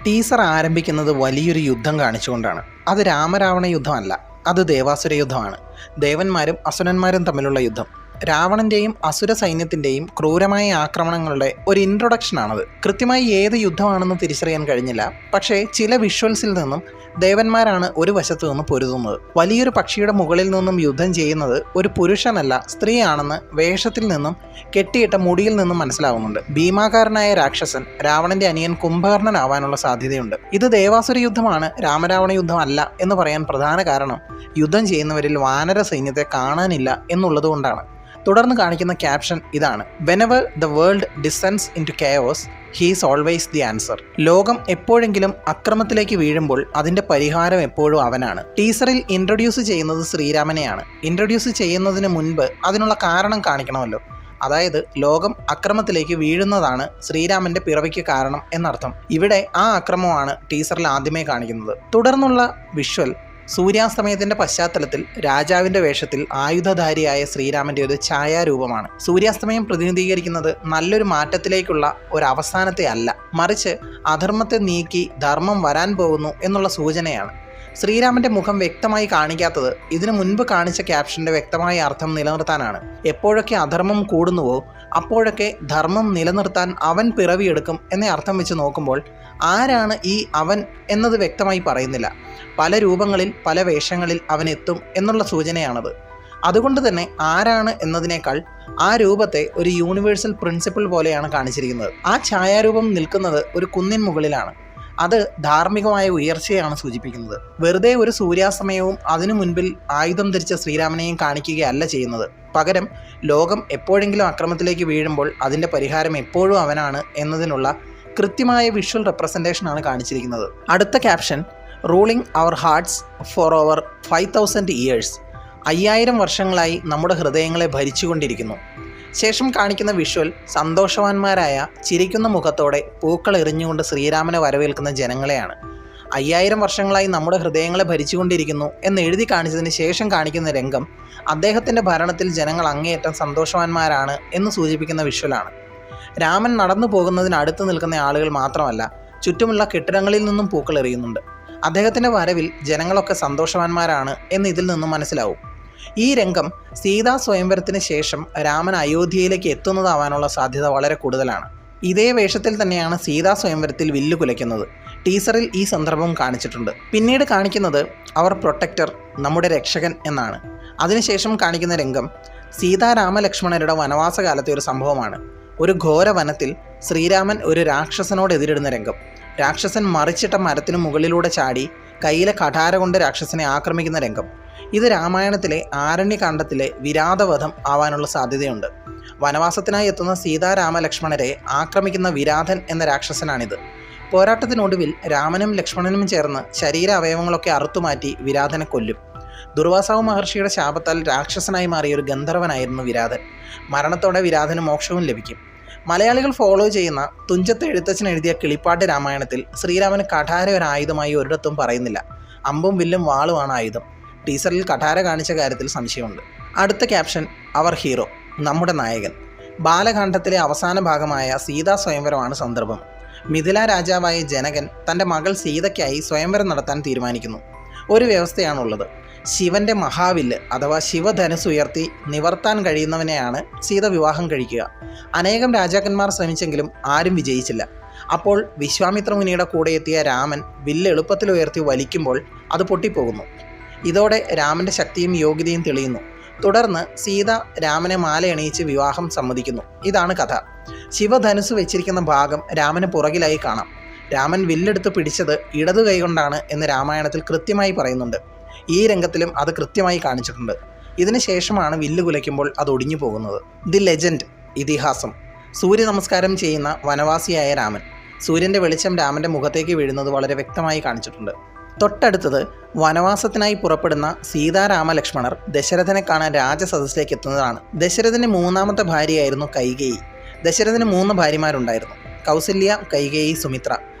Teaser ആരംഭിക്കുന്നത് വലിയൊരു യുദ്ധം കാണിച്ചുകൊണ്ടാണ്. അത് രാമരാവണ യുദ്ധമല്ല, അത് ദേവാസുര യുദ്ധമാണ്. ദേവന്മാരും അസുരന്മാരും തമ്മിലുള്ള യുദ്ധം. രാവണന്റെയും അസുര സൈന്യത്തിന്റെയും ക്രൂരമായ ആക്രമണങ്ങളുടെ ഒരു ഇൻട്രൊഡക്ഷനാണത്. കൃത്യമായി ഏത് യുദ്ധമാണെന്ന് തിരിച്ചറിയാൻ കഴിഞ്ഞില്ല. പക്ഷേ ചില വിഷ്വൽസിൽ നിന്നും ദേവന്മാരാണ് ഒരു വശത്തു നിന്ന് പൊരുതുന്നത്. വലിയൊരു പക്ഷിയുടെ മുകളിൽ നിന്നും യുദ്ധം ചെയ്യുന്നത് ഒരു പുരുഷനല്ല, സ്ത്രീയാണെന്ന് വേഷത്തിൽ നിന്നും കെട്ടിയിട്ട മുടിയിൽ നിന്നും മനസ്സിലാവുന്നുണ്ട്. ഭീമാകാരനായ രാക്ഷസൻ രാവണന്റെ അനിയൻ കുംഭകർണനാവാനുള്ള സാധ്യതയുണ്ട്. ഇത് ദേവാസുര യുദ്ധമാണ്, രാമരാവണ യുദ്ധം അല്ല എന്ന് പറയാൻ പ്രധാന കാരണം യുദ്ധം ചെയ്യുന്നവരിൽ വാനര സൈന്യത്തെ കാണാനില്ല എന്നുള്ളതുകൊണ്ടാണ്. തുടർന്ന് കാണിക്കുന്ന ക്യാപ്ഷൻ ഇതാണ്: whenever the world descends into chaos he is always the answer. ലോകം എപ്പോഴെങ്കിലും അക്രമത്തിലേക്ക് വീഴുമ്പോൾ അതിന്റെ പരിഹാരം എപ്പോഴും അവനാണ്. ടീസറിൽ ഇൻട്രൊഡ്യൂസ് ചെയ്യുന്നത് ശ്രീരാമനെയാണ്. ഇൻട്രൊഡ്യൂസ് ചെയ്യുന്നതിന് മുൻപ് അതിനുള്ള കാരണം കാണിക്കണമല്ലോ. അതായത് ലോകം അക്രമത്തിലേക്ക് വീഴുന്നതാണ് ശ്രീരാമന്റെ പിറവിക്ക് കാരണം എന്നർത്ഥം. ഇവിടെ ആ അക്രമമാണ് ടീസറിൽ ആദ്യമേ കാണിക്കുന്നത്. തുടർന്നുള്ള വിഷ്വൽ സൂര്യാസ്തമയത്തിന്റെ പശ്ചാത്തലത്തിൽ രാജാവിന്റെ വേഷത്തിൽ ആയുധധാരിയായ ശ്രീരാമന്റെ ഒരു ഛായാരൂപമാണ്. സൂര്യാസ്തമയം പ്രതിനിധീകരിക്കുന്നത് നല്ലൊരു മാറ്റത്തിലേക്കുള്ള ഒരു അവസാനത്തെ അല്ല, മറിച്ച് അധർമ്മത്തെ നീക്കി ധർമ്മം വരാൻ പോകുന്നു എന്നുള്ള സൂചനയാണ്. ശ്രീരാമന്റെ മുഖം വ്യക്തമായി കാണിക്കാത്തത് ഇതിനു മുൻപ് കാണിച്ച ക്യാപ്ഷന്റെ വ്യക്തമായ അർത്ഥം നിലനിർത്താനാണ്. എപ്പോഴൊക്കെ അധർമ്മം കൂടുന്നുവോ അപ്പോഴൊക്കെ ധർമ്മം നിലനിർത്താൻ അവൻ പിറവിയെടുക്കും എന്ന അർത്ഥം വെച്ച് നോക്കുമ്പോൾ ആരാണ് ഈ അവൻ എന്നത് വ്യക്തമായി പറയുന്നില്ല. പല രൂപങ്ങളിൽ പല വേഷങ്ങളിൽ അവൻ എത്തും എന്നുള്ള സൂചനയാണത്. അതുകൊണ്ട് തന്നെ ആരാണ് എന്നതിനേക്കാൾ ആ രൂപത്തെ ഒരു യൂണിവേഴ്സൽ പ്രിൻസിപ്പിൾ പോലെയാണ് കാണിച്ചിരിക്കുന്നത്. ആ ഛായാരൂപം നിൽക്കുന്നത് ഒരു കുന്നിൻ മുകളിലാണ്. അത് ധാർമ്മികമായ ഉയർച്ചയാണ് സൂചിപ്പിക്കുന്നത്. വെറുതെ ഒരു സൂര്യാസ്തമയവും അതിനു മുൻപിൽ ആയുധം ധരിച്ച ശ്രീരാമനെയും കാണിക്കുകയല്ല ചെയ്യുന്നത്. പകരം ലോകം എപ്പോഴെങ്കിലും അക്രമത്തിലേക്ക് വീഴുമ്പോൾ അതിൻ്റെ പരിഹാരം എപ്പോഴും അവനാണ് എന്നതിനുള്ള കൃത്യമായ വിഷ്വൽ റെപ്രസെൻറ്റേഷനാണ് കാണിച്ചിരിക്കുന്നത്. അടുത്ത caption: ruling our hearts for over 5000 years. 5000 വർഷങ്ങളായി നമ്മുടെ ഹൃദയങ്ങളെ ഭരിച്ചുകൊണ്ടിരിക്കുന്നു. ശേഷം കാണിക്കുന്ന വിഷ്വൽ സന്തോഷവാന്മാരായ ചിരിക്കുന്ന മുഖത്തോടെ പൂക്കൾ എറിഞ്ഞുകൊണ്ട് ശ്രീരാമനെ വരവേൽക്കുന്ന ജനങ്ങളെയാണ്. 5000 വർഷങ്ങളായി നമ്മുടെ ഹൃദയങ്ങളെ ഭരിച്ചുകൊണ്ടിരിക്കുന്നു എന്ന് എഴുതി കാണിച്ചതിന് ശേഷം കാണിക്കുന്ന രംഗം അദ്ദേഹത്തിൻ്റെ ഭരണത്തിൽ ജനങ്ങൾ അങ്ങേയറ്റം സന്തോഷവാന്മാരാണ് എന്ന് സൂചിപ്പിക്കുന്ന വിഷ്വലാണ്. രാമൻ നടന്നു പോകുന്നതിനടുത്ത് നിൽക്കുന്ന ആളുകൾ മാത്രമല്ല, ചുറ്റുമുള്ള കെട്ടിടങ്ങളിൽ നിന്നും പൂക്കൾ എറിയുന്നുണ്ട്. അദ്ദേഹത്തിൻ്റെ വരവിൽ ജനങ്ങളൊക്കെ സന്തോഷവാന്മാരാണ് എന്ന് ഇതിൽ നിന്നും മനസ്സിലാവും. ഈ രംഗം സീതാ സ്വയംവരത്തിന് ശേഷം രാമൻ അയോധ്യയിലേക്ക് എത്തുന്നതാവാനുള്ള സാധ്യത വളരെ കൂടുതലാണ്. ഇതേ വേഷത്തിൽ തന്നെയാണ് സീതാ സ്വയംവരത്തിൽ വില്ല് കുലയ്ക്കുന്നത്. ടീസറിൽ ഈ സന്ദർഭം കാണിച്ചിട്ടുണ്ട്. പിന്നീട് കാണിക്കുന്നത് അവർ പ്രൊട്ടക്ടർ, നമ്മുടെ രക്ഷകൻ എന്നാണ്. അതിനുശേഷം കാണിക്കുന്ന രംഗം സീതാരാമലക്ഷ്മണരുടെ വനവാസകാലത്തെ ഒരു സംഭവമാണ്. ഒരു ഘോര വനത്തിൽ ശ്രീരാമൻ ഒരു രാക്ഷസനോട് എതിരിടുന്ന രംഗം. രാക്ഷസൻ മറിച്ചിട്ട മരത്തിനു മുകളിലൂടെ ചാടി കയ്യിലെ കഠാര കൊണ്ട് രാക്ഷസനെ ആക്രമിക്കുന്ന രംഗം. ഇത് രാമായണത്തിലെ ആരണ്യകാണ്ഡത്തിലെ വിരാതവധം ആവാനുള്ള സാധ്യതയുണ്ട്. വനവാസത്തിനായി എത്തുന്ന സീതാരാമലക്ഷ്മണരെ ആക്രമിക്കുന്ന വിരാധൻ എന്ന രാക്ഷസനാണിത്. പോരാട്ടത്തിനൊടുവിൽ രാമനും ലക്ഷ്മണനും ചേർന്ന് ശരീര അവയവങ്ങളൊക്കെ അറുത്തുമാറ്റി വിരാധനെ കൊല്ലും. ദുർവാസാവ് മഹർഷിയുടെ ശാപത്താൽ രാക്ഷസനായി മാറിയ ഒരു ഗന്ധർവനായിരുന്നു വിരാധൻ. മരണത്തോടെ വിരാധന് മോക്ഷവും ലഭിക്കും. മലയാളികൾ ഫോളോ ചെയ്യുന്ന തുഞ്ചത്ത് എഴുത്തച്ഛൻ എഴുതിയ കിളിപ്പാട്ട് രാമായണത്തിൽ ശ്രീരാമന് കഠാര ഒരു ആയുധമായി ഒരിടത്തും പറയുന്നില്ല. അമ്പും വില്ലും വാളുമാണ് ആയുധം. ടീസറിൽ കഠാര കാണിച്ച കാര്യത്തിൽ സംശയമുണ്ട്. അടുത്ത ക്യാപ്ഷൻ: അവർ ഹീറോ, നമ്മുടെ നായകൻ. ബാലകാണ്ഡത്തിലെ അവസാന ഭാഗമായ സീതാ സ്വയംവരമാണ് സന്ദർഭം. മിഥില രാജാവായ ജനകൻ തൻ്റെ മകൾ സീതയ്ക്കായി സ്വയംവരം നടത്താൻ തീരുമാനിക്കുന്നു. ഒരു വ്യവസ്ഥയാണുള്ളത്: ശിവന്റെ മഹാവില്ല് അഥവാ ശിവധനുസ് ഉയർത്തി നിവർത്താൻ കഴിയുന്നവനെയാണ് സീത വിവാഹം കഴിക്കുക. അനേകം രാജാക്കന്മാർ ശ്രമിച്ചെങ്കിലും ആരും വിജയിച്ചില്ല. അപ്പോൾ വിശ്വാമിത്ര മുനിയുടെ കൂടെ എത്തിയ രാമൻ വില്ല് എളുപ്പത്തിൽ ഉയർത്തി വലിക്കുമ്പോൾ അത് പൊട്ടിപ്പോകുന്നു. ഇതോടെ രാമന്റെ ശക്തിയും യോഗ്യതയും തെളിയുന്നു. തുടർന്ന് സീത രാമനെ മാലയണിയിച്ച് വിവാഹം സമ്മതിക്കുന്നു. ഇതാണ് കഥ. ശിവധനുസ് വെച്ചിരിക്കുന്ന ഭാഗം രാമന് പുറകിലായി കാണാം. രാമൻ വില്ലെടുത്ത് പിടിച്ചത് ഇടതു കൈകൊണ്ടാണ് എന്ന് രാമായണത്തിൽ കൃത്യമായി പറയുന്നുണ്ട്. ഈ രംഗത്തിലും അത് കൃത്യമായി കാണിച്ചിട്ടുണ്ട്. ഇതിന് ശേഷമാണ് വില്ല് കുലയ്ക്കുമ്പോൾ അത് ഒടിഞ്ഞു പോകുന്നത്. ദി ലെജൻഡ്, ഇതിഹാസം. സൂര്യ നമസ്കാരം ചെയ്യുന്ന വനവാസിയായ രാമൻ. സൂര്യൻ്റെ വെളിച്ചം രാമൻ്റെ മുഖത്തേക്ക് വീഴുന്നത് വളരെ വ്യക്തമായി കാണിച്ചിട്ടുണ്ട്. തൊട്ടടുത്തത് വനവാസത്തിനായി പുറപ്പെടുന്ന സീതാരാമലക്ഷ്മണർ ദശരഥനെ കാണാൻ രാജസദസ്സിലേക്ക് എത്തുന്നതാണ്. ദശരഥൻ്റെ മൂന്നാമത്തെ ഭാര്യയായിരുന്നു കൈകേയി. ദശരഥന് 3 ഭാര്യമാരുണ്ടായിരുന്നു: കൗസല്യ, കൈകേയി, സുമിത്ര.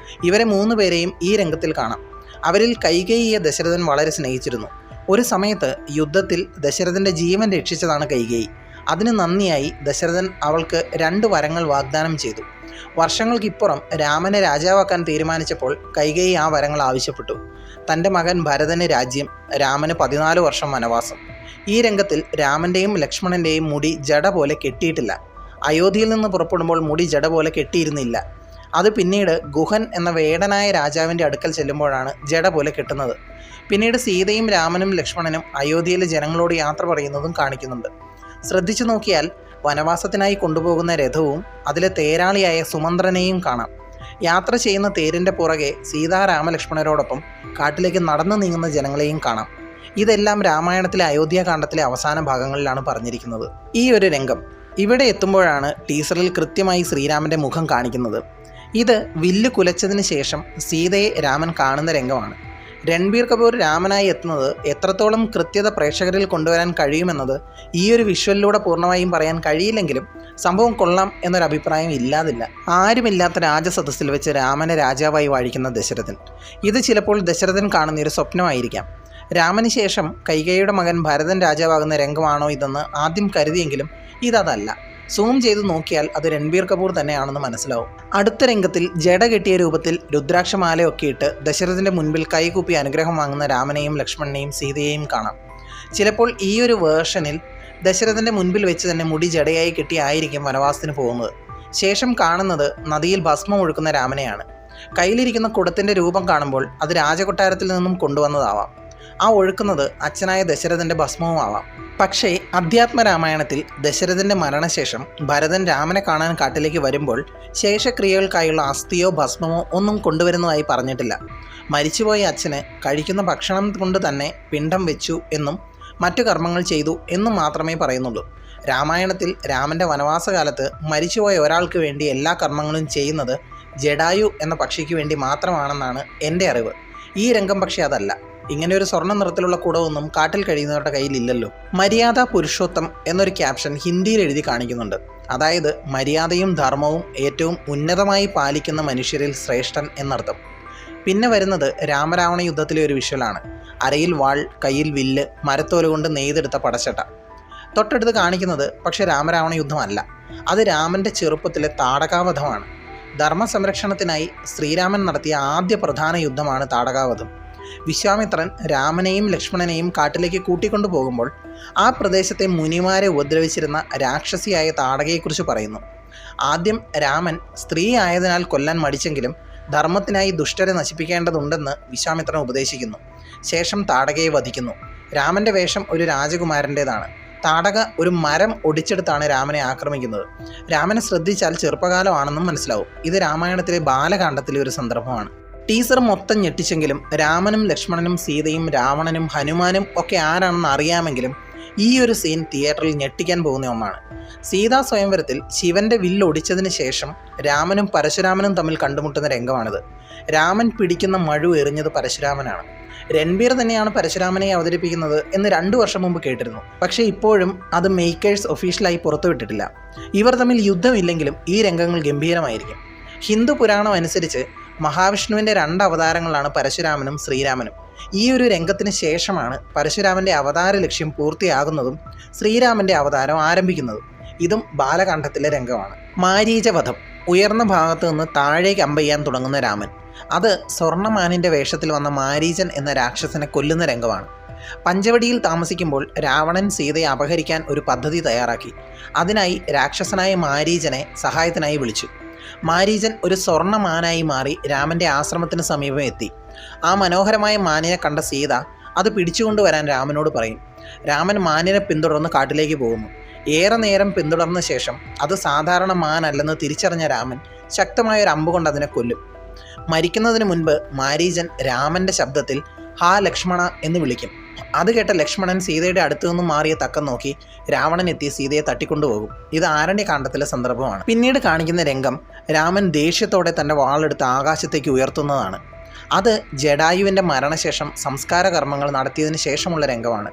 ഇവരെ 3 പേരെയും ഈ രംഗത്തിൽ കാണാം. അവരിൽ കൈകേയിയെ ദശരഥൻ വളരെ സ്നേഹിച്ചിരുന്നു. ഒരു സമയത്ത് യുദ്ധത്തിൽ ദശരഥൻ്റെ ജീവൻ രക്ഷിച്ചതാണ് കൈകേയി. അതിന് നന്ദിയായി ദശരഥൻ അവൾക്ക് 2 വരങ്ങൾ വാഗ്ദാനം ചെയ്തു. വർഷങ്ങൾക്കിപ്പുറം രാമനെ രാജാവാക്കാൻ തീരുമാനിച്ചപ്പോൾ കൈകേയി ആ വരങ്ങൾ ആവശ്യപ്പെട്ടു. തൻ്റെ മകൻ ഭരതന് രാജ്യം, രാമന് 14 വർഷം വനവാസം. ഈ രംഗത്തിൽ രാമൻ്റെയും ലക്ഷ്മണൻ്റെയും മുടി ജട പോലെ കെട്ടിയിട്ടില്ല. അയോധ്യയിൽ നിന്ന് പുറപ്പെടുമ്പോൾ മുടി ജട പോലെ കെട്ടിയിരുന്നില്ല. അത് പിന്നീട് ഗുഹൻ എന്ന വേടനായ രാജാവിൻ്റെ അടുക്കൽ ചെല്ലുമ്പോഴാണ് ജട പോലെ കെട്ടുന്നത്. പിന്നീട് സീതയും രാമനും ലക്ഷ്മണനും അയോധ്യയിലെ ജനങ്ങളോട് യാത്ര പറയുന്നതും കാണിക്കുന്നുണ്ട്. ശ്രദ്ധിച്ചു നോക്കിയാൽ വനവാസത്തിനായി കൊണ്ടുപോകുന്ന രഥവും അതിലെ തേരാളിയായ സുമന്ത്രനെയും കാണാം. യാത്ര ചെയ്യുന്ന തേരിൻ്റെ പുറകെ സീതാരാമലക്ഷ്മണരോടൊപ്പം കാട്ടിലേക്ക് നടന്നു നീങ്ങുന്ന ജനങ്ങളെയും കാണാം. ഇതെല്ലാം രാമായണത്തിലെ അയോധ്യാകാന്ഡത്തിലെ അവസാന ഭാഗങ്ങളിലാണ് പറഞ്ഞിരിക്കുന്നത്. ഈ ഒരു രംഗം ഇവിടെ എത്തുമ്പോഴാണ് ടീസറിൽ കൃത്യമായി ശ്രീരാമൻ്റെ മുഖം കാണിക്കുന്നത്. ഇത് വില്ല് കുലച്ചതിന് ശേഷം സീതയെ രാമൻ കാണുന്ന രംഗമാണ്. രൺബീർ കപൂർ രാമനായി എത്തുന്നത് എത്രത്തോളം കൃത്യത പ്രേക്ഷകരിൽ കൊണ്ടുവരാൻ കഴിയുമെന്നത് ഈ ഒരു വിഷ്വലിലൂടെ പൂർണ്ണമായും പറയാൻ കഴിയില്ലെങ്കിലും സംഭവം കൊള്ളാം എന്നൊരു അഭിപ്രായം ഇല്ലാതില്ല. ആരുമില്ലാത്ത രാജസദസ്സിൽ വെച്ച് രാമനെ രാജാവായി വാഴിക്കുന്ന ദശരഥൻ. ഇത് ചിലപ്പോൾ ദശരഥൻ കാണുന്ന ഒരു സ്വപ്നമായിരിക്കാം. രാമന് ശേഷം കൈകേയിയുടെ മകൻ ഭരതൻ രാജാവാകുന്ന രംഗമാണോ ഇതെന്ന് ആദ്യം കരുതിയെങ്കിലും ഇതല്ല. സൂം ചെയ്ത് നോക്കിയാൽ അത് രൺബീർ കപൂർ തന്നെയാണെന്ന് മനസ്സിലാവും. അടുത്ത രംഗത്തിൽ ജട കെട്ടിയ രൂപത്തിൽ രുദ്രാക്ഷമാലയൊക്കെ ഇട്ട് ദശരഥൻ്റെ മുൻപിൽ കൈകൂപ്പി അനുഗ്രഹം വാങ്ങുന്ന രാമനെയും ലക്ഷ്മണനെയും സീതയെയും കാണാം. ചിലപ്പോൾ ഈ ഒരു വേർഷനിൽ ദശരഥൻ്റെ മുൻപിൽ വെച്ച് തന്നെ മുടി ജടയായി കെട്ടിയായിരിക്കും വനവാസത്തിന് പോകുന്നത്. ശേഷം കാണുന്നത് നദിയിൽ ഭസ്മം ഒഴുക്കുന്ന രാമനെയാണ്. കയ്യിലിരിക്കുന്ന കുടത്തിൻ്റെ രൂപം കാണുമ്പോൾ അത് രാജകൊട്ടാരത്തിൽ നിന്നും കൊണ്ടുവന്നതാവാം. ആ ഒഴുക്കുന്നത് അച്ഛനായ ദശരഥൻ്റെ ഭസ്മവുമാവാം. പക്ഷേ അധ്യാത്മരാമായണത്തിൽ ദശരഥൻ്റെ മരണശേഷം ഭരതൻ രാമനെ കാണാൻ കാട്ടിലേക്ക് വരുമ്പോൾ ശേഷക്രിയകൾക്കായുള്ള അസ്ഥിയോ ഭസ്മമോ ഒന്നും കൊണ്ടുവരുന്നതായി പറഞ്ഞിട്ടില്ല. മരിച്ചുപോയ അച്ഛന് കഴിക്കുന്ന ഭക്ഷണം കൊണ്ട് തന്നെ പിണ്ഡം വെച്ചു എന്നും മറ്റു കർമ്മങ്ങൾ ചെയ്തു എന്നും മാത്രമേ പറയുന്നുള്ളൂ. രാമായണത്തിൽ രാമൻ്റെ വനവാസകാലത്ത് മരിച്ചുപോയ ഒരാൾക്ക് വേണ്ടി എല്ലാ കർമ്മങ്ങളും ചെയ്യുന്നത് ജടായു എന്ന പക്ഷിക്ക് വേണ്ടി മാത്രമാണെന്നാണ് എൻ്റെ അറിവ്. ഈ രംഗം പക്ഷേ അതല്ല. ഇങ്ങനെ ഒരു സ്വർണ്ണ നിറത്തിലുള്ള കുടവൊന്നും കാട്ടിൽ കഴിയുന്നവരുടെ കയ്യിലില്ലല്ലോ. മര്യാദ പുരുഷോത്തം എന്നൊരു ക്യാപ്ഷൻ ഹിന്ദിയിൽ എഴുതി കാണിക്കുന്നുണ്ട്. അതായത് മര്യാദയും ധർമ്മവും ഏറ്റവും ഉന്നതമായി പാലിക്കുന്ന മനുഷ്യരിൽ ശ്രേഷ്ഠൻ എന്നർത്ഥം. പിന്നെ വരുന്നത് രാമരാവണ യുദ്ധത്തിലെ ഒരു വിഷ്വലാണ്. അരയിൽ വാൾ, കയ്യിൽ വില്ല്, മരത്തോല കൊണ്ട് നെയ്തെടുത്ത പടച്ചട്ട. തൊട്ടടുത്ത് കാണിക്കുന്നത് പക്ഷേ രാമരാവണ യുദ്ധമല്ല. അത് രാമൻ്റെ ചെറുപ്പത്തിലെ താടകാവധമാണ്. ധർമ്മസംരക്ഷണത്തിനായി ശ്രീരാമൻ നടത്തിയ ആദ്യ പ്രധാന യുദ്ധമാണ് താടകാവധം. വിശ്വാമിത്രൻ രാമനെയും ലക്ഷ്മണനെയും കാട്ടിലേക്ക് കൂട്ടിക്കൊണ്ടു പോകുമ്പോൾ ആ പ്രദേശത്തെ മുനിമാരെ ഉപദ്രവിച്ചിരുന്ന രാക്ഷസിയായ താടകയെക്കുറിച്ച് പറയുന്നു. ആദ്യം രാമൻ സ്ത്രീ ആയതിനാൽ കൊല്ലാൻ മടിച്ചെങ്കിലും ധർമ്മത്തിനായി ദുഷ്ടരെ നശിപ്പിക്കേണ്ടതുണ്ടെന്ന് വിശ്വാമിത്രൻ ഉപദേശിക്കുന്നു. ശേഷം താടകയെ വധിക്കുന്നു. രാമൻ്റെ വേഷം ഒരു രാജകുമാരൻ്റേതാണ്. താടക ഒരു മരം ഒടിച്ചെടുത്താണ് രാമനെ ആക്രമിക്കുന്നത്. രാമനെ ശ്രദ്ധിച്ചാൽ ചെറുപ്പകാലമാണെന്നും മനസ്സിലാവും. ഇത് രാമായണത്തിലെ ബാലകാണ്ഡത്തിലെ ഒരു സന്ദർഭമാണ്. ടീസർ മൊത്തം ഞെട്ടിച്ചെങ്കിലും രാമനും ലക്ഷ്മണനും സീതയും രാവണനും ഹനുമാനും ഒക്കെ ആരാണെന്ന് അറിയാമെങ്കിലും ഈ ഒരു സീൻ തിയേറ്ററിൽ ഞെട്ടിക്കാൻ പോകുന്ന ഒന്നാണ്. സീതാ സ്വയംവരത്തിൽ ശിവന്റെ വില്ലൊടിച്ചതിന് ശേഷം രാമനും പരശുരാമനും തമ്മിൽ കണ്ടുമുട്ടുന്ന രംഗമാണിത്. രാമൻ പിടിക്കുന്ന മഴു എറിഞ്ഞത് പരശുരാമനാണ്. രൺബീർ തന്നെയാണ് പരശുരാമനെ അവതരിപ്പിക്കുന്നത് എന്ന് 2 വർഷം മുമ്പ് കേട്ടിരുന്നു. പക്ഷേ ഇപ്പോഴും അത് മേക്കേഴ്സ് ഒഫീഷ്യലായി പുറത്തുവിട്ടിട്ടില്ല. ഇവർ തമ്മിൽ യുദ്ധമില്ലെങ്കിലും ഈ രംഗങ്ങൾ ഗംഭീരമായിരിക്കും. ഹിന്ദു പുരാണം അനുസരിച്ച് മഹാവിഷ്ണുവിൻ്റെ 2 അവതാരങ്ങളാണ് പരശുരാമനും ശ്രീരാമനും. ഈ ഒരു രംഗത്തിന് ശേഷമാണ് പരശുരാമൻ്റെ അവതാര ലക്ഷ്യം പൂർത്തിയാകുന്നതും ശ്രീരാമൻ്റെ അവതാരം ആരംഭിക്കുന്നതും. ഇതും ബാലകാണ്ഡത്തിലെ രംഗമാണ്. മാരീചവധം. ഉയർന്ന ഭാഗത്ത് നിന്ന് താഴേക്ക് അമ്പെയ്യാൻ തുടങ്ങുന്ന രാമൻ. അത് സ്വർണ്ണമാനിൻ്റെ വേഷത്തിൽ വന്ന മാരീചൻ എന്ന രാക്ഷസനെ കൊല്ലുന്ന രംഗമാണ്. പഞ്ചവടിയിൽ താമസിക്കുമ്പോൾ രാവണൻ സീതയെ അപഹരിക്കാൻ ഒരു പദ്ധതി തയ്യാറാക്കി. അതിനായി രാക്ഷസനായ മാരീചനെ സഹായത്തിനായി വിളിച്ചു. മാരീചൻ ഒരു സ്വർണ്ണമാനായി മാറി രാമൻ്റെ ആശ്രമത്തിന് സമീപം എത്തി. ആ മനോഹരമായ മാനിനെ കണ്ട സീത അത് പിടിച്ചുകൊണ്ടുവരാൻ രാമനോട് പറയും. രാമൻ മാനിനെ പിന്തുടർന്ന് കാട്ടിലേക്ക് പോകുന്നു. ഏറെ നേരം പിന്തുടർന്ന ശേഷം അത് സാധാരണ മാനല്ലെന്ന് തിരിച്ചറിഞ്ഞ രാമൻ ശക്തമായൊരു അമ്പ് കൊണ്ട് അതിനെ കൊല്ലും. മരിക്കുന്നതിന് മുൻപ് മാരീചൻ രാമൻ്റെ ശബ്ദത്തിൽ ഹാ ലക്ഷ്മണ എന്ന് വിളിക്കും. അത് കേട്ട ലക്ഷ്മണൻ സീതയുടെ അടുത്തു നിന്നും മാറിയ തക്കം നോക്കി രാവണൻ എത്തി സീതയെ തട്ടിക്കൊണ്ടുപോകും. ഇത് ആരണ്യകാണ്ഡത്തിലെ സന്ദർഭമാണ്. പിന്നീട് കാണിക്കുന്ന രംഗം രാമൻ ദേഷ്യത്തോടെ തൻ്റെ വാളെടുത്ത് ആകാശത്തേക്ക് ഉയർത്തുന്നതാണ്. അത് ജടായുവിൻ്റെ മരണശേഷം സംസ്കാര കർമ്മങ്ങൾ നടത്തിയതിന് ശേഷമുള്ള രംഗമാണ്.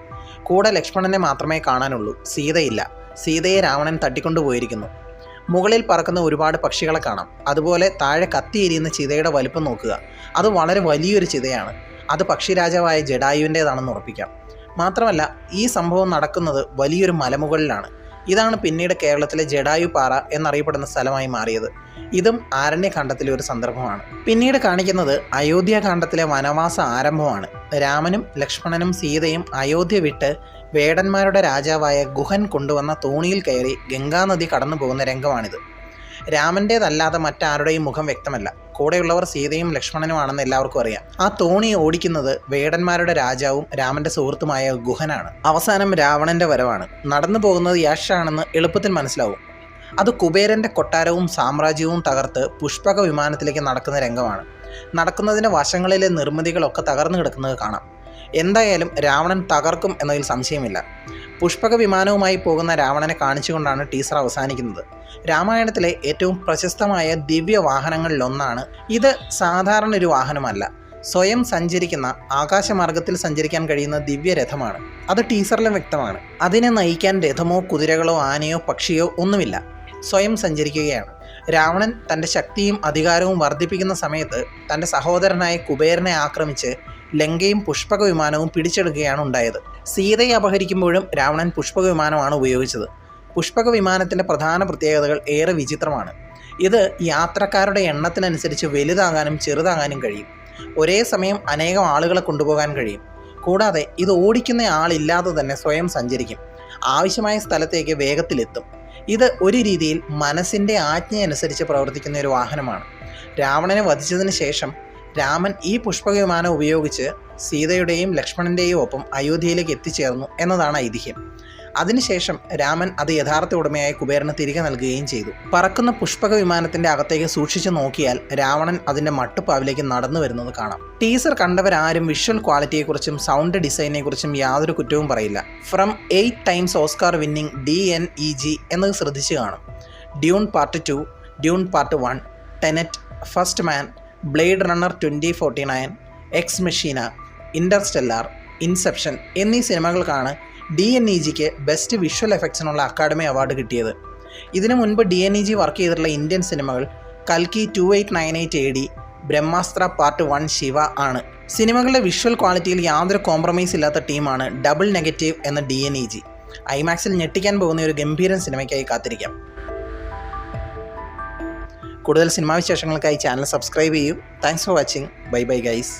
കൂടെ ലക്ഷ്മണനെ മാത്രമേ കാണാനുള്ളൂ, സീതയില്ല. സീതയെ രാവണൻ തട്ടിക്കൊണ്ടുപോയിരിക്കുന്നു. മുകളിൽ പറക്കുന്ന ഒരുപാട് പക്ഷികളെ കാണാം. അതുപോലെ താഴെ കത്തിയെരിയുന്ന ചിതയുടെ വലിപ്പം നോക്കുക. അത് വളരെ വലിയൊരു ചിതയാണ്. അത് പക്ഷിരാജാവായ ജടായുവിൻ്റേതാണെന്ന് ഉറപ്പിക്കാം. മാത്രമല്ല ഈ സംഭവം നടക്കുന്നത് വലിയൊരു മലമുകളിലാണ്. ഇതാണ് പിന്നീട് കേരളത്തിലെ ജടായുപാറ എന്നറിയപ്പെടുന്ന സ്ഥലമായി മാറിയത്. ഇതും ആരണ്യകാണ്ഡത്തിലെ ഒരു സന്ദർഭമാണ്. പിന്നീട് കാണിക്കുന്നത് അയോധ്യാകാണ്ഡത്തിലെ വനവാസ ആരംഭമാണ്. രാമനും ലക്ഷ്മണനും സീതയും അയോധ്യ വിട്ട് വേടന്മാരുടെ രാജാവായ ഗുഹൻ കൊണ്ടുവന്ന തോണിയിൽ കയറി ഗംഗാനദി കടന്നു പോകുന്ന രംഗമാണിത്. രാമൻ്റേതല്ലാതെ മറ്റാരുടെയും മുഖം വ്യക്തമല്ല. കൂടെയുള്ളവർ സീതയും ലക്ഷ്മണനുമാണെന്ന് എല്ലാവർക്കും അറിയാം. ആ തോണി ഓടിക്കുന്നത് വേടന്മാരുടെ രാജാവും രാമന്റെ സുഹൃത്തുമായ ഗുഹനാണ്. അവസാനം രാവണന്റെ വരവാണ്. നടന്നു പോകുന്നത് യക്ഷാണെന്ന് എളുപ്പത്തിൽ മനസ്സിലാവും. അത് കുബേരന്റെ കൊട്ടാരവും സാമ്രാജ്യവും തകർത്ത് പുഷ്പക വിമാനത്തിലേക്ക് നടക്കുന്ന രംഗമാണ്. നടക്കുന്നതിൻ്റെ വശങ്ങളിലെ നിർമ്മിതികളൊക്കെ തകർന്നു കിടക്കുന്നത് കാണാം. എന്തായാലും രാവണൻ തകർക്കും എന്നതിൽ സംശയമില്ല. പുഷ്പക വിമാനവുമായി പോകുന്ന രാവണനെ കാണിച്ചുകൊണ്ടാണ് ടീസർ അവസാനിക്കുന്നത്. രാമായണത്തിലെ ഏറ്റവും പ്രശസ്തമായ ദിവ്യവാഹനങ്ങളിലൊന്നാണ് ഇത്. സാധാരണ ഒരു വാഹനമല്ല, സ്വയം സഞ്ചരിക്കുന്ന, ആകാശമാർഗത്തിൽ സഞ്ചരിക്കാൻ കഴിയുന്ന ദിവ്യരഥമാണ്. അത് ടീസറിലും വ്യക്തമാണ്. അതിനെ നയിക്കാൻ രഥമോ കുതിരകളോ ആനയോ പക്ഷിയോ ഒന്നുമില്ല, സ്വയം സഞ്ചരിക്കുകയാണ്. രാവണൻ തൻ്റെ ശക്തിയും അധികാരവും വർദ്ധിപ്പിക്കുന്ന സമയത്ത് തൻ്റെ സഹോദരനായ കുബേരനെ ആക്രമിച്ച് ലങ്കയും പുഷ്പക വിമാനവും പിടിച്ചെടുക്കുകയാണ് ഉണ്ടായത്. സീതയെ അപഹരിക്കുമ്പോഴും രാവണൻ പുഷ്പക വിമാനമാണ് ഉപയോഗിച്ചത്. പുഷ്പക വിമാനത്തിൻ്റെ പ്രധാന പ്രത്യേകതകൾ ഏറെ വിചിത്രമാണ്. ഇത് യാത്രക്കാരുടെ എണ്ണത്തിനനുസരിച്ച് വലുതാകാനും ചെറുതാകാനും കഴിയും. ഒരേ സമയം അനേകം ആളുകളെ കൊണ്ടുപോകാൻ കഴിയും. കൂടാതെ ഇത് ഓടിക്കുന്ന ആളില്ലാതെ തന്നെ സ്വയം സഞ്ചരിക്കും. ആവശ്യമായ സ്ഥലത്തേക്ക് വേഗത്തിലെത്തും. ഇത് ഒരു രീതിയിൽ മനസ്സിൻ്റെ ആജ്ഞയനുസരിച്ച് പ്രവർത്തിക്കുന്ന ഒരു വാഹനമാണ്. രാവണനെ വധിച്ചതിന് ശേഷം രാമൻ ഈ പുഷ്പക വിമാനം ഉപയോഗിച്ച് സീതയുടെയും ലക്ഷ്മണൻ്റെയും ഒപ്പം അയോധ്യയിലേക്ക് എത്തിച്ചേർന്നു എന്നതാണ് ഐതിഹ്യം. അതിനുശേഷം രാമൻ അത് യഥാർത്ഥ ഉടമയായ കുബേരന് തിരികെ നൽകുകയും ചെയ്തു. പറക്കുന്ന പുഷ്പക വിമാനത്തിൻ്റെ അകത്തേക്ക് സൂക്ഷിച്ചു നോക്കിയാൽ രാവണൻ അതിൻ്റെ മട്ടുപ്പാവിലേക്ക് നടന്നു വരുന്നത് കാണാം. ടീസർ കണ്ടവരാരും വിഷ്വൽ ക്വാളിറ്റിയെക്കുറിച്ചും സൗണ്ട് ഡിസൈനെക്കുറിച്ചും യാതൊരു കുറ്റവും പറയില്ല. From 8 times Oscar winning DNEG എന്നത് ശ്രദ്ധിച്ചു കാണും. Dune part 2, Dune part 1, Tenet, first മാൻ, blade runner 2049, X Machina, interstellar, inception എന്നീ സിനിമകൾക്കാണ് DNEGക്ക് ബെസ്റ്റ് വിഷ്വൽ എഫക്ട്സിനുള്ള അക്കാഡമി അവാർഡ് കിട്ടിയത്. ഇതിനു മുൻപ് DNEG വർക്ക് ചെയ്തിട്ടുള്ള ഇന്ത്യൻ സിനിമകൾ കൽക്കി 2898 AD, ബ്രഹ്മാസ്ത്ര പാർട്ട് 1 ശിവ ആണ്. സിനിമകളുടെ വിഷ്വൽ ക്വാളിറ്റിയിൽ യാതൊരു കോംപ്രമൈസ് ഇല്ലാത്ത ടീമാണ് ഡബിൾ നെഗറ്റീവ് എന്ന DNEG. ഐമാക്സിൽ ഞെട്ടിക്കാൻ പോകുന്ന ഒരു ഗംഭീരൻ സിനിമയ്ക്കായി കാത്തിരിക്കാം. കൂടുതൽ സിനിമാ വിശേഷങ്ങൾക്കായി ചാനൽ സബ്സ്ക്രൈബ് ചെയ്യൂ. Thanks for watching. Bye bye guys.